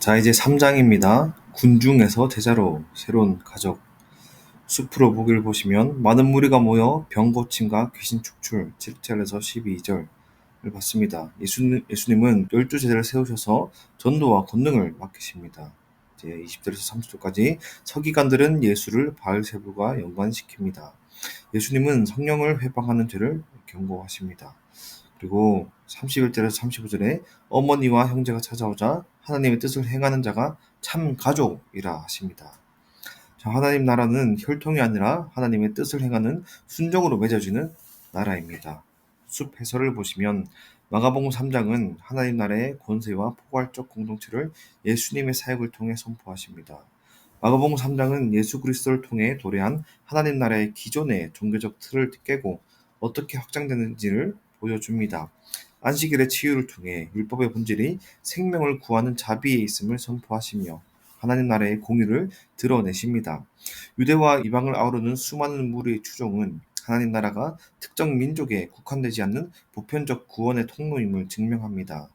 자, 이제 3장입니다. 군중에서 제자로 새로운 가족. 숲으로 보기를 보시면 많은 무리가 모여 병 고침과 귀신 축출 7절에서 12절을 봤습니다. 예수님은 12제자를 세우셔서 전도와 권능을 맡기십니다. 이제 20절에서 30절까지 서기관들은 예수를 바알세불과 연관시킵니다. 예수님은 성령을 회방하는 죄를 경고하십니다. 그리고 31절에서 35절에 어머니와 형제가 찾아오자 하나님의 뜻을 행하는 자가 참 가족이라 하십니다. 자, 하나님 나라는 혈통이 아니라 하나님의 뜻을 행하는 순종으로 맺어지는 나라입니다. 숲 해설을 보시면 마가복음 3장은 하나님 나라의 권세와 포괄적 공동체를 예수님의 사역을 통해 선포하십니다. 마가복음 3장은 예수 그리스도를 통해 도래한 하나님 나라의 기존의 종교적 틀을 깨고 어떻게 확장되는지를 보여줍니다. 안식일의 치유를 통해 율법의 본질이 생명을 구하는 자비에 있음을 선포하시며 하나님 나라의 공의를 드러내십니다. 유대와 이방을 아우르는 수많은 무리의 추종은 하나님 나라가 특정 민족에 국한되지 않는 보편적 구원의 통로임을 증명합니다.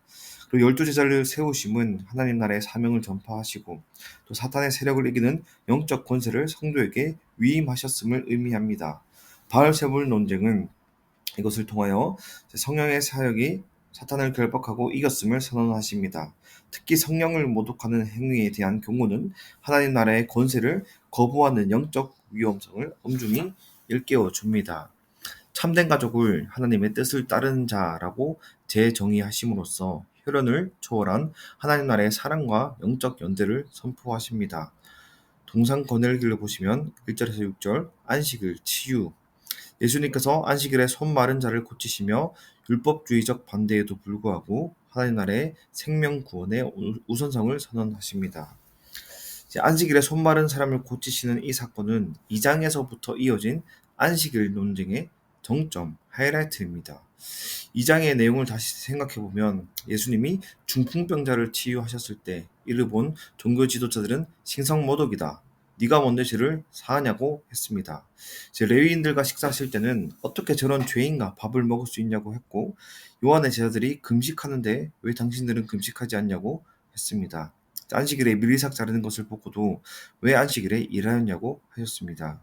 그리고 12제자를 세우심은 하나님 나라의 사명을 전파하시고 또 사탄의 세력을 이기는 영적 권세를 성도에게 위임하셨음을 의미합니다. 바알세불 논쟁은 이것을 통하여 성령의 사역이 사탄을 결박하고 이겼음을 선언하십니다. 특히 성령을 모독하는 행위에 대한 경고는 하나님 나라의 권세를 거부하는 영적 위험성을 엄중히 일깨워 줍니다. 참된 가족을 하나님의 뜻을 따르는 자라고 재정의하심으로써 혈연을 초월한 하나님 나라의 사랑과 영적 연대를 선포하십니다. 동상 권헬기를 보시면 1절에서 6절 안식일 치유 예수님께서 안식일에 손 마른 자를 고치시며 율법주의적 반대에도 불구하고 하나님 나라의 생명 구원의 우선성을 선언하십니다. 안식일에 손 마른 사람을 고치시는 이 사건은 2장에서부터 이어진 안식일 논쟁의 정점, 하이라이트입니다. 2장의 내용을 다시 생각해보면 예수님이 중풍병자를 치유하셨을 때 이를 본 종교 지도자들은 신성모독이다. 네가 뭔데 죄를 사하냐고 했습니다. 레위인들과 식사하실 때는 어떻게 저런 죄인과 밥을 먹을 수 있냐고 했고 요한의 제자들이 금식하는데 왜 당신들은 금식하지 않냐고 했습니다. 안식일에 밀리삭 자르는 것을 보고도 왜 안식일에 일하였냐고 하셨습니다.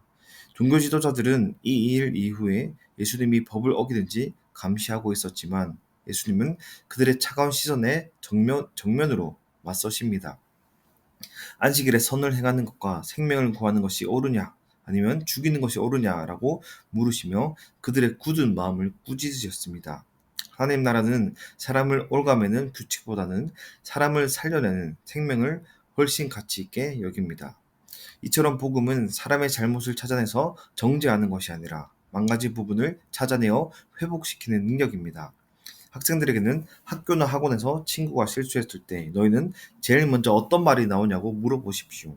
종교 지도자들은 이 일 이후에 예수님이 법을 어기든지 감시하고 있었지만 예수님은 그들의 차가운 시선에 정면으로 맞서십니다. 안식일에 선을 행하는 것과 생명을 구하는 것이 옳으냐 아니면 죽이는 것이 옳으냐라고 물으시며 그들의 굳은 마음을 꾸짖으셨습니다. 하나님 나라는 사람을 옭아매는 규칙보다는 사람을 살려내는 생명을 훨씬 가치 있게 여깁니다. 이처럼 복음은 사람의 잘못을 찾아내서 정죄하는 것이 아니라 망가진 부분을 찾아내어 회복시키는 능력입니다. 학생들에게는 학교나 학원에서 친구가 실수했을 때 너희는 제일 먼저 어떤 말이 나오냐고 물어보십시오.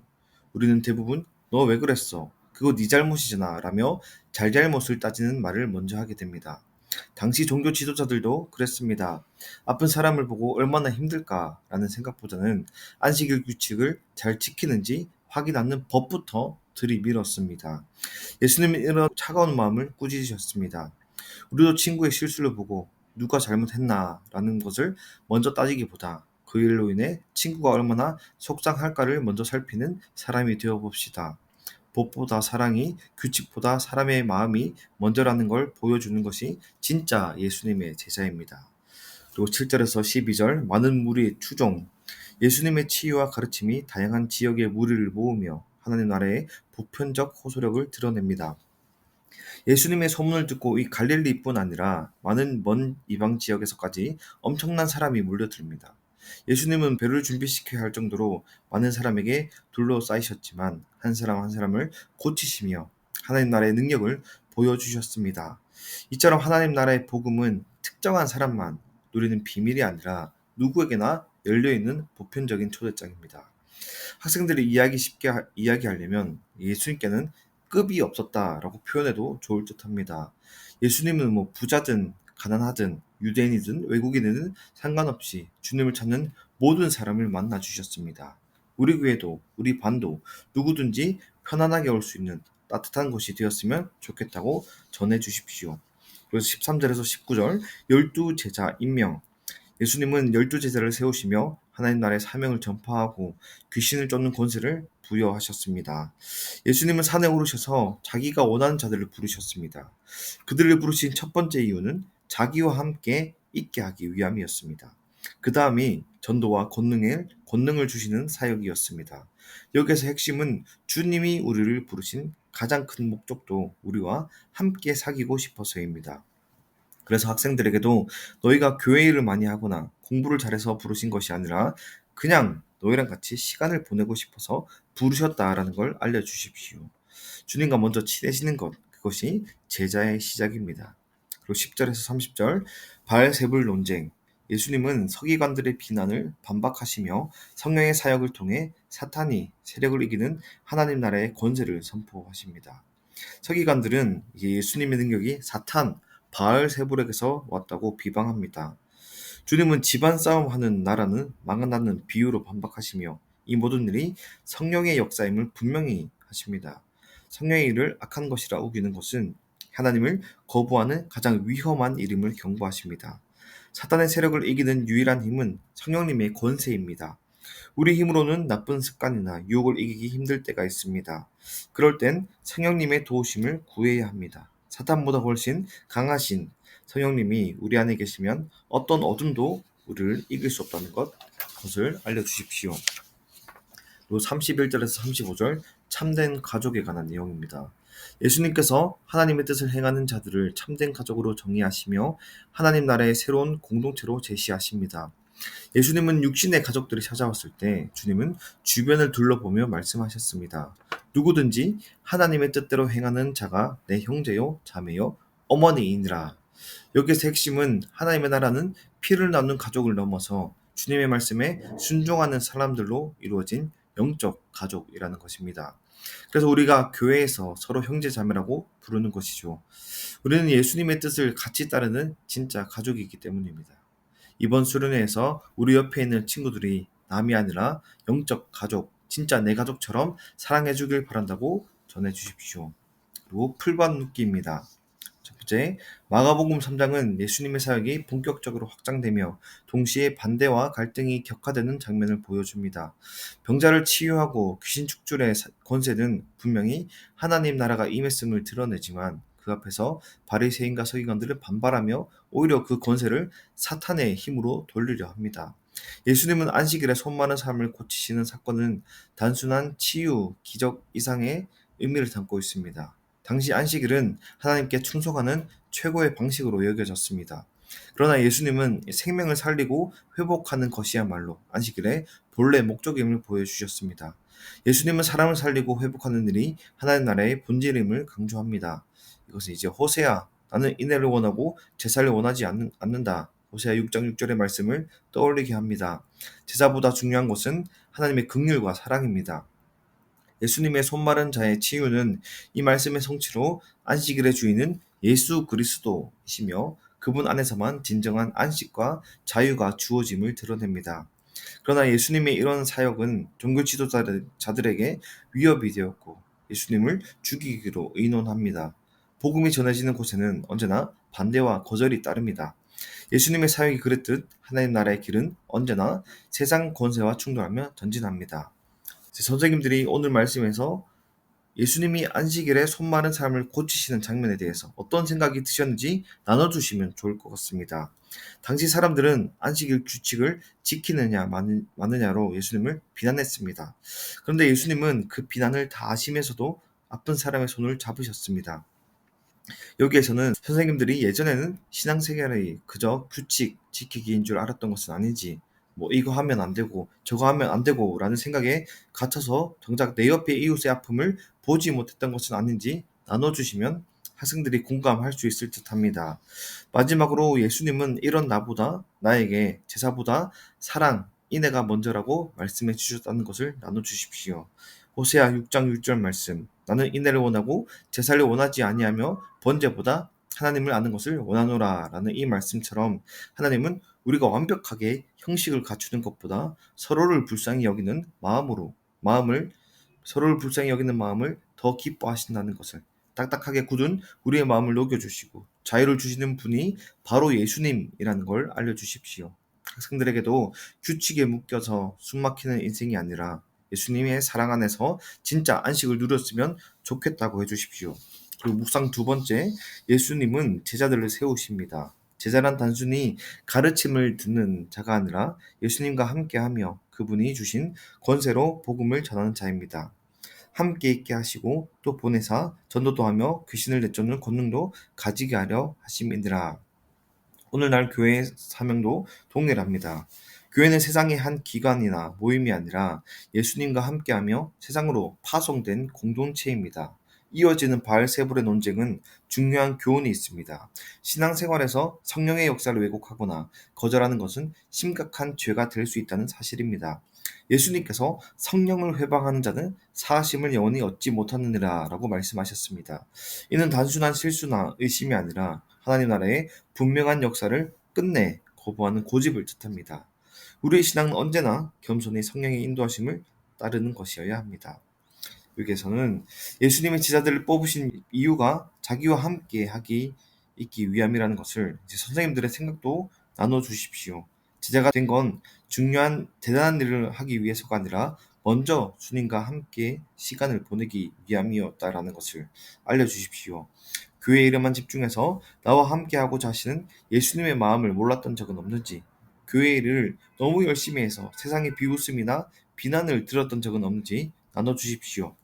우리는 대부분 너 왜 그랬어? 그거 네 잘못이잖아 라며 잘잘못을 따지는 말을 먼저 하게 됩니다. 당시 종교 지도자들도 그랬습니다. 아픈 사람을 보고 얼마나 힘들까라는 생각보다는 안식일 규칙을 잘 지키는지 확인하는 법부터 들이밀었습니다. 예수님은 이런 차가운 마음을 꾸짖으셨습니다. 우리도 친구의 실수를 보고 누가 잘못했나라는 것을 먼저 따지기보다 그 일로 인해 친구가 얼마나 속상할까를 먼저 살피는 사람이 되어 봅시다. 법보다 사랑이 규칙보다 사람의 마음이 먼저라는 걸 보여주는 것이 진짜 예수님의 제자입니다. 그리고 7절에서 12절 많은 무리의 추종 예수님의 치유와 가르침이 다양한 지역의 무리를 모으며 하나님 나라의 보편적 호소력을 드러냅니다. 예수님의 소문을 듣고 이 갈릴리뿐 아니라 많은 먼 이방 지역에서까지 엄청난 사람이 몰려듭니다. 예수님은 배를 준비시켜야 할 정도로 많은 사람에게 둘러싸이셨지만 한 사람 한 사람을 고치시며 하나님 나라의 능력을 보여주셨습니다. 이처럼 하나님 나라의 복음은 특정한 사람만 누리는 비밀이 아니라 누구에게나 열려있는 보편적인 초대장입니다. 학생들이 쉽게 이야기하려면 예수님께는 급이 없었다라고 표현해도 좋을 듯합니다. 예수님은 부자든 가난하든 유대인이든 외국인이든 상관없이 주님을 찾는 모든 사람을 만나 주셨습니다. 우리 교회도 우리 반도 누구든지 편안하게 올 수 있는 따뜻한 곳이 되었으면 좋겠다고 전해 주십시오. 그래서 13절에서 19절 12제자 임명 예수님은 12제자를 세우시며 하나님 나라의 사명을 전파하고 귀신을 쫓는 권세를 부여하셨습니다. 예수님은 산에 오르셔서 자기가 원하는 자들을 부르셨습니다. 그들을 부르신 첫 번째 이유는 자기와 함께 있게 하기 위함이었습니다. 그 다음이 전도와 권능을 주시는 사역이었습니다. 여기에서 핵심은 주님이 우리를 부르신 가장 큰 목적도 우리와 함께 사귀고 싶어서입니다. 그래서 학생들에게도 너희가 교회 일을 많이 하거나 공부를 잘해서 부르신 것이 아니라 그냥 너희랑 같이 시간을 보내고 싶어서 부르셨다라는 걸 알려주십시오. 주님과 먼저 친해지는 것, 그것이 제자의 시작입니다. 그리고 10절에서 30절, 바알세불 논쟁. 예수님은 서기관들의 비난을 반박하시며 성령의 사역을 통해 사탄이 세력을 이기는 하나님 나라의 권세를 선포하십니다. 서기관들은 예수님의 능력이 사탄, 바알세불에게서 왔다고 비방합니다. 주님은 집안 싸움하는 나라는 망한다는 비유로 반박하시며 이 모든 일이 성령의 역사임을 분명히 하십니다. 성령의 일을 악한 것이라 우기는 것은 하나님을 거부하는 가장 위험한 일임을 경고하십니다. 사탄의 세력을 이기는 유일한 힘은 성령님의 권세입니다. 우리 힘으로는 나쁜 습관이나 유혹을 이기기 힘들 때가 있습니다. 그럴 땐 성령님의 도우심을 구해야 합니다. 사탄보다 훨씬 강하신 성령님이 우리 안에 계시면 어떤 어둠도 우리를 이길 수 없다는 것을 알려주십시오. 또 31절에서 35절 참된 가족에 관한 내용입니다. 예수님께서 하나님의 뜻을 행하는 자들을 참된 가족으로 정의하시며 하나님 나라의 새로운 공동체로 제시하십니다. 예수님은 육신의 가족들이 찾아왔을 때 주님은 주변을 둘러보며 말씀하셨습니다. 누구든지 하나님의 뜻대로 행하는 자가 내 형제요, 자매요, 어머니이니라. 여기서 핵심은 하나님의 나라는 피를 나눈 가족을 넘어서 주님의 말씀에 순종하는 사람들로 이루어진 영적 가족이라는 것입니다. 그래서 우리가 교회에서 서로 형제 자매라고 부르는 것이죠. 우리는 예수님의 뜻을 같이 따르는 진짜 가족이기 때문입니다. 이번 수련회에서 우리 옆에 있는 친구들이 남이 아니라 영적 가족, 진짜 내 가족처럼 사랑해 주길 바란다고 전해 주십시오. 그리고 풀밭 눕기입니다. 첫 번째, 마가복음 3장은 예수님의 사역이 본격적으로 확장되며 동시에 반대와 갈등이 격화되는 장면을 보여줍니다. 병자를 치유하고 귀신 축출의 권세는 분명히 하나님 나라가 임했음을 드러내지만 그 앞에서 바리새인과 서기관들을 반발하며 오히려 그 권세를 사탄의 힘으로 돌리려 합니다. 예수님은 안식일에 손 많은 사람을 고치시는 사건은 단순한 치유, 기적 이상의 의미를 담고 있습니다. 당시 안식일은 하나님께 충성하는 최고의 방식으로 여겨졌습니다. 그러나 예수님은 생명을 살리고 회복하는 것이야말로 안식일의 본래 목적임을 보여주셨습니다. 예수님은 사람을 살리고 회복하는 일이 하나님 나라의 본질임을 강조합니다. 이것은 이제 호세아, 나는 인애를 원하고 제사를 원하지 않는다. 호세아 6장 6절의 말씀을 떠올리게 합니다. 제사보다 중요한 것은 하나님의 긍휼과 사랑입니다. 예수님의 손마른 자의 치유는 이 말씀의 성취로 안식일의 주인은 예수 그리스도이시며 그분 안에서만 진정한 안식과 자유가 주어짐을 드러냅니다. 그러나 예수님의 이런 사역은 종교 지도자들에게 위협이 되었고 예수님을 죽이기로 의논합니다. 복음이 전해지는 곳에는 언제나 반대와 거절이 따릅니다. 예수님의 사역이 그랬듯 하나님 나라의 길은 언제나 세상 권세와 충돌하며 전진합니다. 선생님들이 오늘 말씀에서 예수님이 안식일에 손 마른 사람을 고치시는 장면에 대해서 어떤 생각이 드셨는지 나눠주시면 좋을 것 같습니다. 당시 사람들은 안식일 규칙을 지키느냐 마느냐로 예수님을 비난했습니다. 그런데 예수님은 그 비난을 다 아시면서도 아픈 사람의 손을 잡으셨습니다. 여기에서는 선생님들이 예전에는 신앙생활이 그저 규칙 지키기인 줄 알았던 것은 아닌지 이거 하면 안 되고 저거 하면 안 되고 라는 생각에 갇혀서 정작 내 옆에 이웃의 아픔을 보지 못했던 것은 아닌지 나눠주시면 학생들이 공감할 수 있을 듯 합니다. 마지막으로 예수님은 이런 나에게 제사보다 사랑, 인애가 먼저라고 말씀해 주셨다는 것을 나눠주십시오. 호세아 6장 6절 말씀, 나는 인애를 원하고 제사를 원하지 아니하며 번제보다 하나님을 아는 것을 원하노라 라는 이 말씀처럼 하나님은 우리가 완벽하게 형식을 갖추는 것보다 서로를 불쌍히 여기는 마음을 더 기뻐하신다는 것을 딱딱하게 굳은 우리의 마음을 녹여주시고 자유를 주시는 분이 바로 예수님이라는 걸 알려주십시오. 학생들에게도 규칙에 묶여서 숨막히는 인생이 아니라 예수님의 사랑 안에서 진짜 안식을 누렸으면 좋겠다고 해주십시오. 그리고 묵상 두 번째, 예수님은 제자들을 세우십니다. 제자란 단순히 가르침을 듣는 자가 아니라 예수님과 함께하며 그분이 주신 권세로 복음을 전하는 자입니다. 함께 있게 하시고 또 보내사 전도도 하며 귀신을 내쫓는 권능도 가지게 하려 하심이니라. 오늘날 교회의 사명도 동일합니다. 교회는 세상의 한 기관이나 모임이 아니라 예수님과 함께하며 세상으로 파송된 공동체입니다. 이어지는 바알세불의 논쟁은 중요한 교훈이 있습니다. 신앙생활에서 성령의 역사를 왜곡하거나 거절하는 것은 심각한 죄가 될 수 있다는 사실입니다. 예수님께서 성령을 회방하는 자는 사하심을 영원히 얻지 못하느니라 라고 말씀하셨습니다. 이는 단순한 실수나 의심이 아니라 하나님 나라의 분명한 역사를 끝내 거부하는 고집을 뜻합니다. 우리의 신앙은 언제나 겸손히 성령의 인도하심을 따르는 것이어야 합니다. 여기에서는 예수님의 제자들을 뽑으신 이유가 자기와 함께 있기 위함이라는 것을 이제 선생님들의 생각도 나눠주십시오. 제자가 된 건 중요한 대단한 일을 하기 위해서가 아니라 먼저 주님과 함께 시간을 보내기 위함이었다라는 것을 알려주십시오. 교회 이름만 집중해서 나와 함께하고자 하시는 예수님의 마음을 몰랐던 적은 없는지, 교회 일을 너무 열심히 해서 세상의 비웃음이나 비난을 들었던 적은 없는지 나눠주십시오.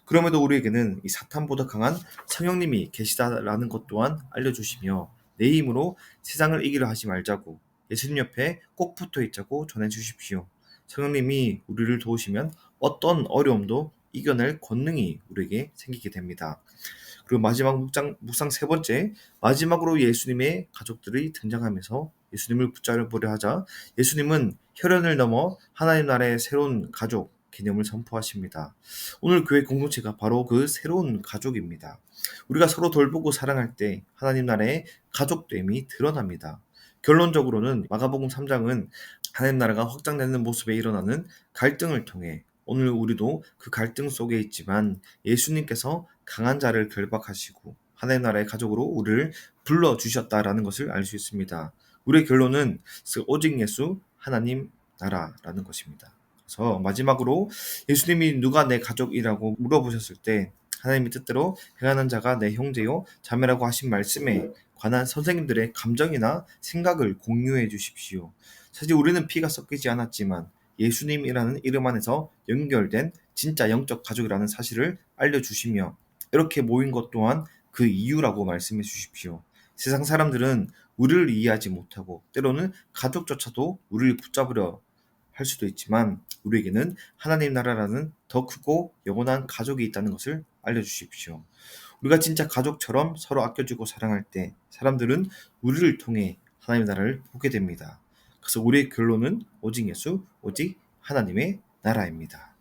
그럼에도 우리에게는 이 사탄보다 강한 성령님이 계시다라는 것 또한 알려주시며 내 힘으로 세상을 이기려 하지 말자고 예수님 옆에 꼭 붙어 있자고 전해주십시오. 성령님이 우리를 도우시면 어떤 어려움도 이겨낼 권능이 우리에게 생기게 됩니다. 그리고 마지막 묵상 세 번째, 마지막으로 예수님의 가족들이 등장하면서 예수님을 붙잡으려 하자 예수님은 혈연을 넘어 하나님 나라의 새로운 가족 개념을 선포하십니다. 오늘 교회 공동체가 바로 그 새로운 가족입니다. 우리가 서로 돌보고 사랑할 때 하나님 나라의 가족됨이 드러납니다. 결론적으로는 마가복음 3장은 하나님 나라가 확장되는 모습에 일어나는 갈등을 통해 오늘 우리도 그 갈등 속에 있지만 예수님께서 강한 자를 결박하시고 하나님 나라의 가족으로 우리를 불러주셨다라는 것을 알 수 있습니다. 우리의 결론은 오직 예수 하나님 나라라는 것입니다. 그래서 마지막으로 예수님이 누가 내 가족이라고 물어보셨을 때 하나님의 뜻대로 행하는 자가 내 형제요 자매라고 하신 말씀에 관한 선생님들의 감정이나 생각을 공유해 주십시오. 사실 우리는 피가 섞이지 않았지만 예수님이라는 이름 안에서 연결된 진짜 영적 가족이라는 사실을 알려주시며 이렇게 모인 것 또한 그 이유라고 말씀해 주십시오. 세상 사람들은 우리를 이해하지 못하고 때로는 가족조차도 우리를 붙잡으려 할 수도 있지만 우리에게는 하나님 나라라는 더 크고 영원한 가족이 있다는 것을 알려주십시오. 우리가 진짜 가족처럼 서로 아껴주고 사랑할 때 사람들은 우리를 통해 하나님의 나라를 보게 됩니다. 그래서 우리의 결론은 오직 예수, 오직 하나님의 나라입니다.